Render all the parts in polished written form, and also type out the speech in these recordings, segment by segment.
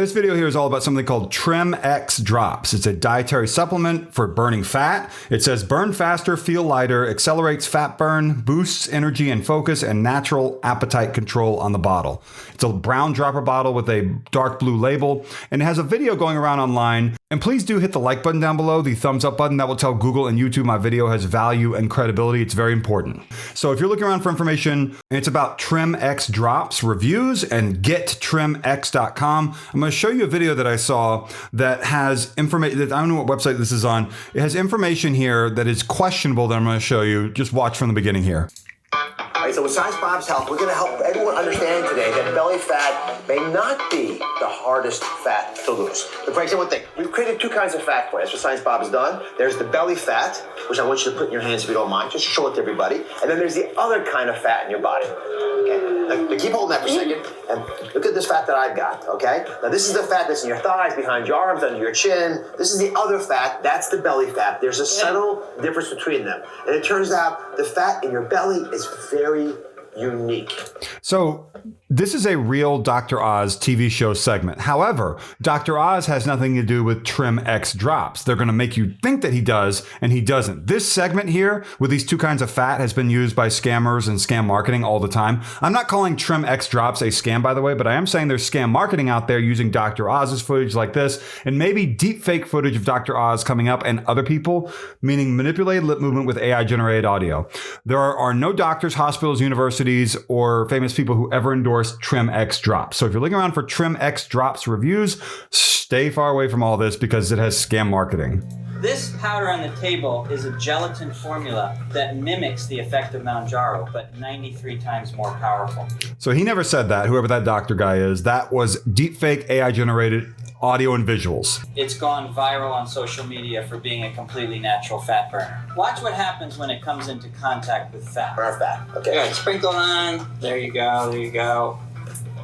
This video here is all about something called Trim X Drops. It's a dietary supplement for burning fat. It says burn faster, feel lighter, accelerates fat burn, boosts energy and focus, and natural appetite control on the bottle. It's a brown dropper bottle with a dark blue label, and it has a video going around online. And please do hit the like button down below, the thumbs up button. That will tell Google and YouTube my video has value and credibility. It's very important. So if you're looking around for information, it's about Trim X Drops reviews and gettrimx.com. I'm going to show you a video that I saw that has information that I don't know what website this is on. It has information here that is questionable that I'm going to show you. Just watch from the beginning here. All right, so with Science Bob's help, we're going to help everyone understand today that belly fat may not be the hardest fat to lose. But for example, one thing, we've created two kinds of fat for you. That's what Science Bob has done. There's the belly fat, which I want you to put in your hands if you don't mind. Just show it to everybody. And then there's the other kind of fat in your body. Okay, now keep holding that for a second. And look at this fat that I've got, okay? Now this is the fat that's in your thighs, behind your arms, under your chin. This is the other fat. That's the belly fat. There's a subtle difference between them. And it turns out the fat in your belly is very unique. So this is a real Dr. Oz TV show segment. However, Dr. Oz has nothing to do with Trim X Drops. They're going to make you think that he does, and he doesn't. This segment here with these two kinds of fat has been used by scammers and scam marketing all the time. I'm not calling Trim X Drops a scam, by the way, but I am saying there's scam marketing out there using Dr. Oz's footage like this, and maybe deep fake footage of Dr. Oz coming up and other people, meaning manipulated lip movement with AI generated audio. There are no doctors, hospitals, universities, or famous people who ever endorsed Trim X Drops. So if you're looking around for Trim X Drops reviews, stay far away from all this because it has scam marketing. This powder on the table is a gelatin formula that mimics the effect of Mounjaro, but 93 times more powerful. So he never said that, whoever that doctor guy is. That was deepfake AI generated audio and visuals. It's gone viral on social media for being a completely natural fat burner. Watch what happens when it comes into contact with fat. Burn fat, okay. Good, sprinkle on. There you go, there you go.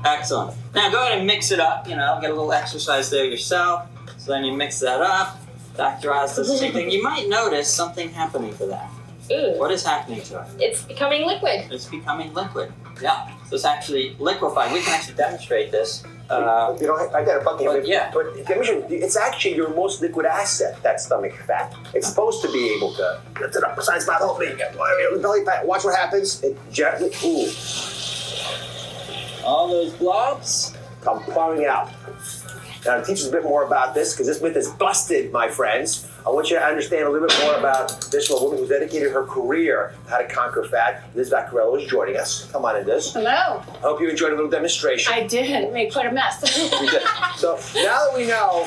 Excellent. Now go ahead and mix it up, get a little exercise there yourself. So then you mix that up. Dr. Oz does the same thing. You might notice something happening to that. Ooh. What is happening to it? It's becoming liquid. It's becoming liquid. Yeah. So it's actually liquefying. We can actually demonstrate this. I got a bucket here. Yeah. But it's actually your most liquid asset, that stomach fat. It's supposed to be able to lift it up. Science Bob, help me. Belly fat. Watch what happens. It gently, All those blobs come pouring out. Now, to teach us a bit more about this, because this myth is busted, my friends. I want you to understand a little bit more about this woman who dedicated her career to how to conquer fat. Liz Vaccarello is joining us. Come on in, Liz. Hello. I hope you enjoyed a little demonstration. I did. Made quite a mess. We did. So now that we know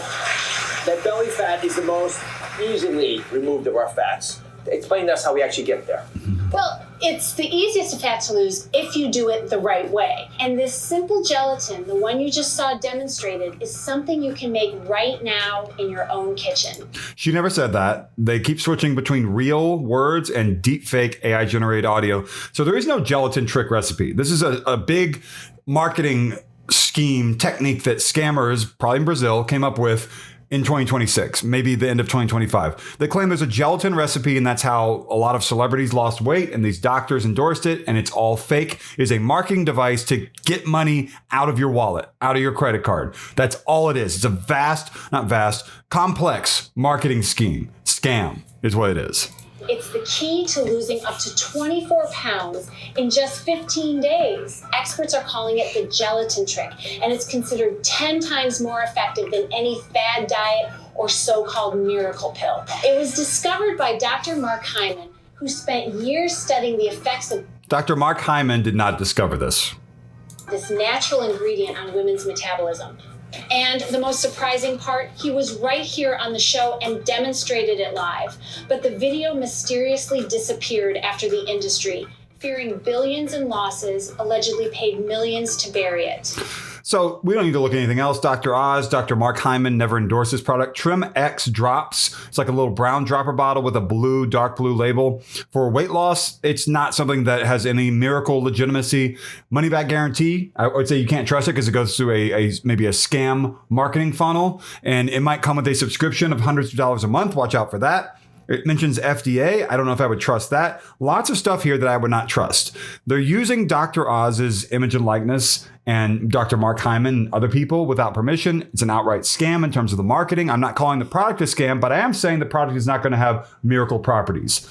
that belly fat is the most easily removed of our fats, explain to us how we actually get there. Well, it's the easiest of fat to lose if you do it the right way. And this simple gelatin, the one you just saw demonstrated, is something you can make right now in your own kitchen. She never said that. They keep switching between real words and deepfake AI generated audio. So there is no gelatin trick recipe. This is a big marketing scheme technique that scammers, probably in Brazil, came up with in 2026, maybe the end of 2025. They claim there's a gelatin recipe, and that's how a lot of celebrities lost weight, and these doctors endorsed it, and it's all fake. It is a marketing device to get money out of your wallet, out of your credit card. That's all it is. It's a complex marketing scheme. Scam is what it is. It's the key to losing up to 24 pounds in just 15 days. Experts are calling it the gelatin trick, and it's considered 10 times more effective than any fad diet or so-called miracle pill. It was discovered by Dr. Mark Hyman, who spent years studying the effects of Dr. Mark Hyman did not discover this. This natural ingredient on women's metabolism. And the most surprising part, he was right here on the show and demonstrated it live. But the video mysteriously disappeared after the industry, fearing billions in losses, allegedly paid millions to bury it. So we don't need to look at anything else. Dr. Oz, Dr. Mark Hyman never endorsed this product. Trim X Drops. It's like a little brown dropper bottle with a dark blue label. For weight loss, it's not something that has any miracle legitimacy. Money back guarantee, I would say you can't trust it because it goes through maybe a scam marketing funnel. And it might come with a subscription of hundreds of dollars a month. Watch out for that. It mentions FDA. I don't know if I would trust that. Lots of stuff here that I would not trust. They're using Dr. Oz's image and likeness and Dr. Mark Hyman and other people without permission. It's an outright scam in terms of the marketing. I'm not calling the product a scam, but I am saying the product is not going to have miracle properties.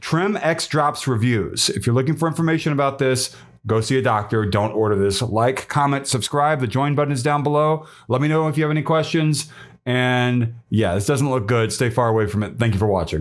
Trim X Drops reviews. If you're looking for information about this, go see a doctor. Don't order this. Like, comment, subscribe. The join button is down below. Let me know if you have any questions. And yeah, this doesn't look good. Stay far away from it. Thank you for watching.